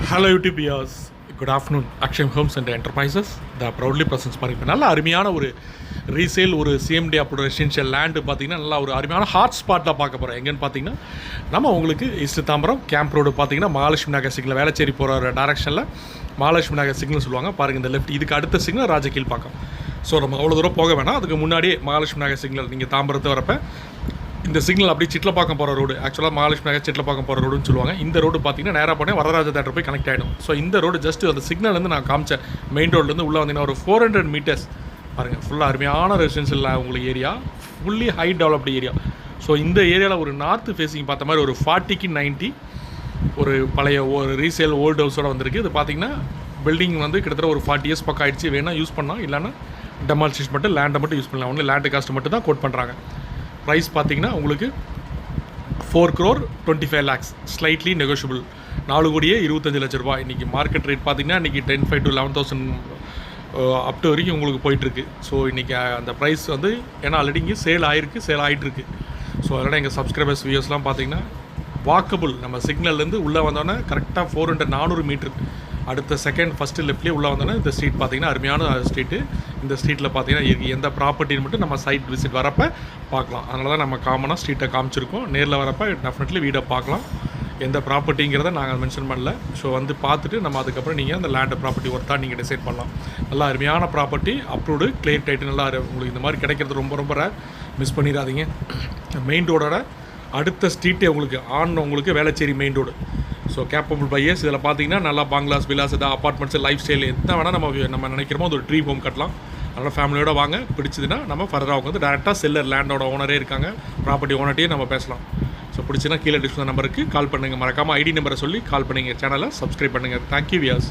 Hello YouTube viewers, good afternoon. Akshay Homes and Enterprises, the proudly presents பாருங்க இப்போ நல்ல அருமையான ஒரு ரீசேல் ஒரு சிஎம்டி அப்போட ரெசிடென்ஷியல் லேண்டு பார்த்தீங்கன்னா நல்லா ஒரு அருமையான ஹாட் ஸ்பாட்டில் பார்க்க போகிறோம். எங்கன்னு பார்த்தீங்கன்னா நம்ம உங்களுக்கு ஈஸ்ட் தாம்பரம் கேம்ப் ரோடு பார்த்தீங்கன்னா மகாலட்சுமி நகர் சிக்னல் வேளச்சேரி போகிற டேரக்ஷனில் மகாலட்சுமி நகர் சிக்னல் சொல்லுவாங்க பாருங்கள். இந்த லெஃப்ட் இதுக்கு அடுத்த சிக்னல் ராஜகீழ் பார்க்கும். ஸோ நம்ம அவ்வளோ தூரம் போக வேணாம், அதுக்கு முன்னாடியே மகாலட்சுமி நகர் சிக்னல் நீங்கள் தாம்பரத்தை வரப்போ இந்த சிக்னல் அப்படி சிட்லப்பாக்கம் போகிற ரோடு, ஆக்சுவலாக மகாலட்சுமி நகர் சிட்லப்பாக்கம் போகிற ரோடுன்னு சொல்லுவாங்க. இந்த ரோடு பார்த்தீங்கன்னா நேராக போனே வரதராஜ தேட்டர் போய் கனெக்ட் ஆகிடும். ஸோ இந்த ரோடு ஜஸ்ட் அந்த சிக்னல்லேருந்து நான் காமிச்சேன் மெயின் ரோட்லேருந்து உள்ளே வந்தீங்கன்னா ஒரு 400 மீட்டர்ஸ் பாருங்கள். ஃபுல்லாக அருமையான ரெசிடென்ஷியல் உங்களுக்கு area, fully high developed area. So இந்த ஏரியாவில் ஒரு நார்த்து ஃபேஸிங் பார்த்த மாதிரி ஒரு 40க்கு 90 ஒரு பழைய ஒரு ரீசேல் ஓல்டு ஹவுஸோடு வந்திருக்கு. இது பார்த்தீங்கன்னா பில்டிங் வந்து கிட்டத்தட்ட ஒரு 40 இயர்ஸ் பக்கம் ஆகிடுச்சு. வேணால் யூஸ் பண்ணலாம், இல்லைன்னா டெமாலிஷன் மட்டும் லேண்டை மட்டும் யூஸ் பண்ணலாம். ஒன்லி லேண்டு காஸ்ட் மட்டும் தான் கோட் பண்ணுறாங்க. ப்ரைஸ் பார்த்தீங்கன்னா உங்களுக்கு 4,25 lakhs ஸ்லைட்லி நெகோஷியபிள். 4,25 லட்ச ரூபா. இன்றைக்கி மார்க்கெட் ரேட் பார்த்தீங்கன்னா இன்றைக்கி 10,500 to 11,000 அப் டு வரைக்கும் உங்களுக்கு போயிட்டுருக்கு. ஸோ இன்றைக்கி அந்த ப்ரைஸ் வந்து ஏன்னா ஆல்ரெடி இங்கே சேல் ஆகிட்டுருக்கு. ஸோ அதனால் எங்கள் சப்ஸ்கிரைபர்ஸ் வியூஸ்லாம் பார்த்தீங்கன்னா வாக்கபுள். நம்ம சிக்னல்லேருந்து உள்ளே வந்தோன்னே கரெக்டாக 400 மீட்ரு அடுத்த செகண்ட் ஃபஸ்ட்டு லெஃப்ட்லேயே உள்ளே வந்தோன்னே இந்த ஸ்ட்ரீட் பார்த்தீங்கன்னா அருமையான ஸ்ட்ரீட்டு. இந்த ஸ்ட்ரீட்டில் பார்த்தீங்கன்னா எந்த ப்ராப்பர்ட்டின்னு மட்டும் நம்ம சைட் விசிட் வரப்போ பார்க்கலாம். அதனால தான் நம்ம காமனாக ஸ்ட்ரீட்டை காமிச்சிருக்கோம். நேரில் வரப்போ டெஃபினெட்லி வீடை பார்க்கலாம். எந்த ப்ராப்பர்ட்டிங்கிறத நாங்கள் மென்ஷன் பண்ணல. ஸோ வந்து பார்த்துட்டு நம்ம அதுக்கப்புறம் நீங்கள் அந்த லேண்டு ப்ராப்பர்ட்டி ஒர்த்தாக நீங்கள் டிசைட் பண்ணலாம். நல்லா அருமையான ப்ராப்பர்ட்டி, அப்ரூவ்டு கிளியர் டைட்டு. நல்லா உங்களுக்கு இந்த மாதிரி கிடைக்கிறது ரொம்ப ரேர். மிஸ் பண்ணிடாதீங்க. மெயின் ரோடோட அடுத்த ஸ்ட்ரீட்டே உங்களுக்கு Velachery main road. So capable buyers இதில் பார்த்தீங்கன்னா நல்லா பாங்லாஸ், விலாஸ், அப்பார்ட்மெண்ட்ஸ், லைஃப் ஸ்டைல் எந்த வேணால் நம்ம நினைக்கிறோமோ அது ஒரு ட்ரீம் ஹோம் கட்டலாம். அதனால் ஃபேமிலியோட வாங்க. பிடிச்சதுன்னா நம்ம ஃபர்தராக வந்து டேரெக்டாக செல்லர் லேண்டோட ஓனரே இருக்காங்க, ப்ராப்பர்ட்டி ஓனர்ட்டையே நம்ம பேசலாம். ஸோ பிடிச்சதுன்னா கீழே டிஸ்கிரிப்ஷன் நம்பருக்கு கால் பண்ணுங்கள். மறக்காமல் ஐடி நம்பரை சொல்லி கால் பண்ணுங்கள். சேனலை சப்ஸ்கிரைப் பண்ணுங்கள். தேங்க்யூ வியாஸ்.